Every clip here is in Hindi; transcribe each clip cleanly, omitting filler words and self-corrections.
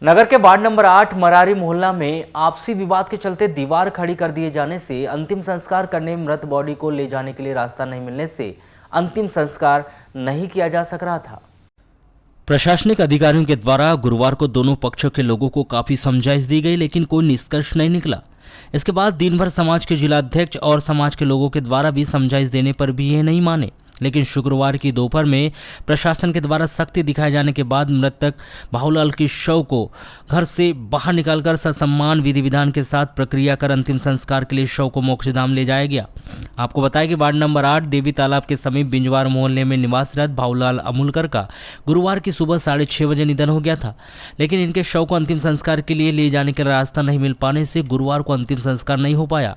नगर के वार्ड नंबर 8 मरारी मोहल्ला में आपसी विवाद के चलते दीवार खड़ी कर दिए जाने से अंतिम संस्कार करने मृत बॉडी को ले जाने के लिए रास्ता नहीं मिलने से अंतिम संस्कार नहीं किया जा सक रहा था। प्रशासनिक अधिकारियों के द्वारा गुरुवार को दोनों पक्षों के लोगों को काफी समझाइश दी गई, लेकिन कोई निष्कर्ष नहीं निकला। इसके बाद दिन भर समाज के जिलाध्यक्ष और समाज के लोगों के द्वारा भी समझाइश देने पर भी ये नहीं माने, लेकिन शुक्रवार की दोपहर में प्रशासन के द्वारा सख्ती दिखाए जाने के बाद मृतक बाबूलाल की शव को घर से बाहर निकालकर ससम्मान विधि विधान के साथ प्रक्रिया कर अंतिम संस्कार के लिए शव को मोक्षधाम ले जाया गया। आपको बताया कि वार्ड नंबर 8 देवी तालाब के समीप बिंजवार मोहल्ले में निवासरत बाबूलाल अमूलकर का गुरुवार की सुबह 6:30 बजे निधन हो गया था, लेकिन इनके शव को अंतिम संस्कार के लिए ले जाने का रास्ता नहीं मिल पाने से गुरुवार को अंतिम संस्कार नहीं हो पाया।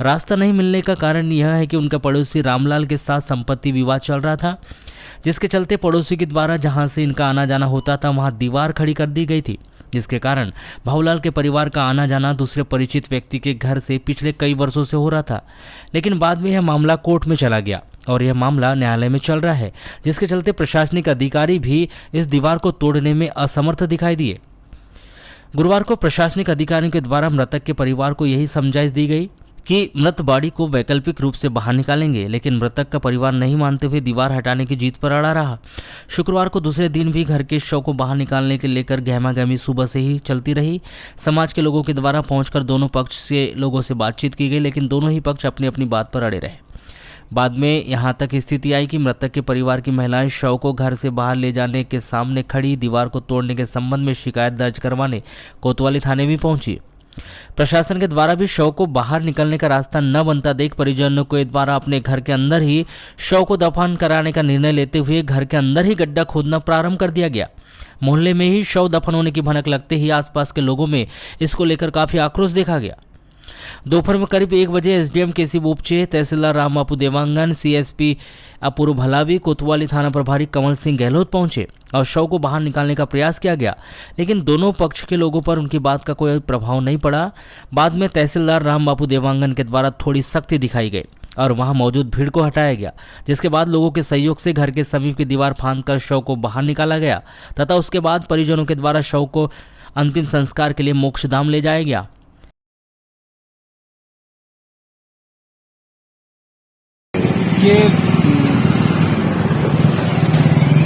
रास्ता नहीं मिलने का कारण यह है कि उनका पड़ोसी रामलाल के साथ संपत्ति विवाद चल रहा था, जिसके चलते पड़ोसी के द्वारा जहां से इनका आना जाना होता था वहां दीवार खड़ी कर दी गई थी, जिसके कारण बाबूलाल के परिवार का आना जाना दूसरे परिचित व्यक्ति के घर से पिछले कई वर्षों से हो रहा था। लेकिन बाद में यह मामला कोर्ट में चला गया और यह मामला न्यायालय में चल रहा है, जिसके चलते प्रशासनिक अधिकारी भी इस दीवार को तोड़ने में असमर्थ दिखाई दिए। गुरुवार को प्रशासनिक अधिकारियों के द्वारा मृतक के परिवार को यही समझाइश दी गई कि मृत बॉडी को वैकल्पिक रूप से बाहर निकालेंगे, लेकिन मृतक का परिवार नहीं मानते हुए दीवार हटाने की जीत पर अड़ा रहा। शुक्रवार को दूसरे दिन भी घर के शव को बाहर निकालने के लेकर गहमागहमी सुबह से ही चलती रही। समाज के लोगों के द्वारा पहुंचकर दोनों पक्ष के लोगों से बातचीत की गई, लेकिन दोनों ही पक्ष अपनी अपनी बात पर अड़े रहे। बाद में यहां तक स्थिति आई कि मृतक के परिवार की महिलाएं शव को घर से बाहर ले जाने के सामने खड़ी दीवार को तोड़ने के संबंध में शिकायत दर्ज करवाने कोतवाली थाने में पहुंची। प्रशासन के द्वारा भी शव को बाहर निकलने का रास्ता न बनता देख परिजनों के द्वारा अपने घर के अंदर ही शव को दफन कराने का निर्णय लेते हुए घर के अंदर ही गड्ढा खोदना प्रारंभ कर दिया गया। मोहल्ले में ही शव दफन होने की भनक लगते ही आसपास के लोगों में इसको लेकर काफी आक्रोश देखा गया। दोपहर में करीब 1 बजे एसडीएम केसी बोपचे, तहसीलदार राम बापू देवांगन, सीएसपी अपूर्व भलावी, कोतवाली थाना प्रभारी कमल सिंह गहलोत पहुंचे और शव को बाहर निकालने का प्रयास किया गया, लेकिन दोनों पक्ष के लोगों पर उनकी बात का कोई प्रभाव नहीं पड़ा। बाद में तहसीलदार राम बापू देवांगन के द्वारा थोड़ी सख्ती दिखाई गई और वहां मौजूद भीड़ को हटाया गया, जिसके बाद लोगों के सहयोग से घर के समीप की दीवार फांदकर शव को बाहर निकाला गया तथा उसके बाद परिजनों के द्वारा शव को अंतिम संस्कार के लिए मोक्षधाम ले जाया गया। ये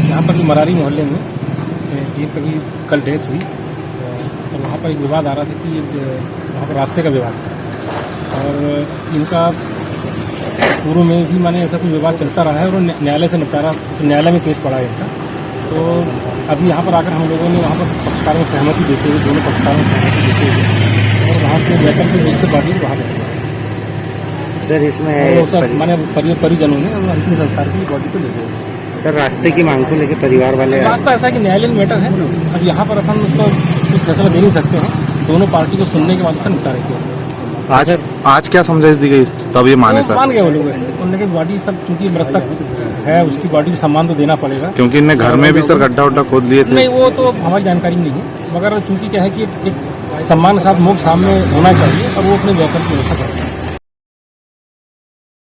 यहाँ पर मरारी मोहल्ले में ये कभी कल डेथ हुई और वहाँ पर एक विवाद आ रहा था कि वहाँ पर रास्ते का विवाद था और इनका पूर्व में भी माने ऐसा कोई विवाद चलता रहा है और न्यायालय से निपटारा, तो न्यायालय में केस पड़ा है इनका। तो अभी यहाँ पर आकर हम लोगों ने वहाँ पर पक्षकारों में सहमति देते हुए, दोनों पक्षकारों में सहमति देते हुए और वहाँ से वैकल्पिक रूप से बाकी बाहर निकला सर। इसमें माने परिजनों ने अंतिम संस्कार की बॉडी को ले गए। सर, रास्ते की मांग को लेकर परिवार वाले, रास्ता ऐसा है कि न्यायालय में मैटर है, अब यहाँ पर अपन उसका कुछ फैसला दे नहीं सकते हैं, दोनों पार्टी को सुनने के बाद उसका निपटारा किया। आज क्या समझाइश दी गई तब ये माने सर? मान गए वो लोग, ऐसे उन्होंने की बॉडी सब चूंकि मृतक है उसकी बॉडी को सम्मान तो देना पड़ेगा, क्योंकि इनने घर में भी सर गड्ढा उड्ढा खोद लिए थे। नहीं, वो तो हमारी जानकारी नहीं है, मगर चूंकि क्या है कि एक सम्मान के साथ मोक्ष सामने होना चाहिए और वो अपने वैकल्पिक व्यवस्था करें।